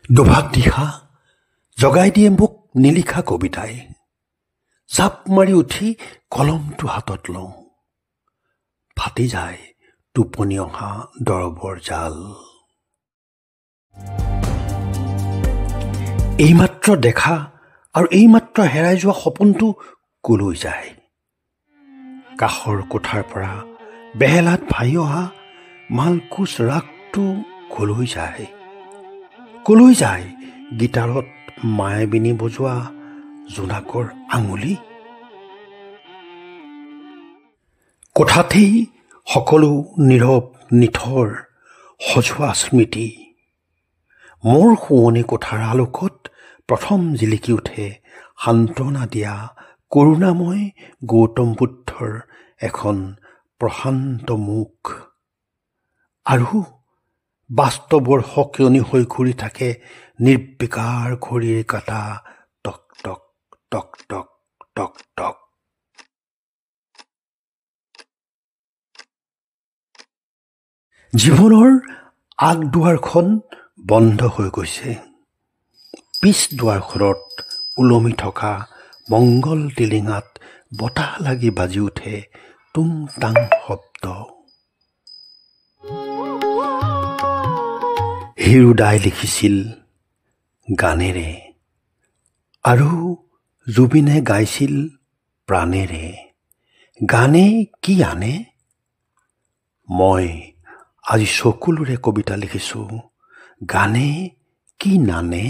দুভাগ দিশা জগাই দিয়ে মোক নিলিখা কবিতাই। জাপ মাৰি উঠি কলমটো হাতত লওঁ, ফাটি যায় টোপনি অহা দৰৱৰ জাল। এইমাত্ৰ দেখা আৰু এইমাত্ৰ হেৰাই যোৱা সপোনটো কলৈ যায়? কাষৰ কোঠাৰ পৰা বেহেলাত ভাহি অহা মালকোচ ৰাগটো কলৈ যায়? কলৈ যায় গীটাৰত মায়াবিনী বজোৱা জোনাকৰ আঙুলি? কোঠাতেই সকলো নীৰৱ নিথৰ সজোৱা স্মৃতি। মোৰ শোৱনি কোঠাৰ আলোকত প্ৰথম জিলিকি উঠে সান্তনা দিয়া কৰুণাময় গৌতম বুদ্ধৰ এখন প্ৰশান্ত মুখ। আৰু বাস্তৱৰ সকিয়নি হৈ ঘূৰি থাকে নিৰ্বিকাৰ ঘড়ীৰ কাঁটা, টক টক টক টক টক টক। জীৱনৰ আগ দুৱাৰখন বন্ধ হৈ গৈছে। পিছ দুৱাৰখনত ওলমি থকা মংগল টিলিঙাত বতাহ লাগি বাজি উঠে টুং টাং শব্দ। হিৰুদাই লিখিছিল গানেৰে আৰু জুবিনে গাইছিল প্ৰাণেৰে। গানে কি আনে? মই আজি চকুলোৰে কবিতা লিখিছোঁ, গানে কি নানে?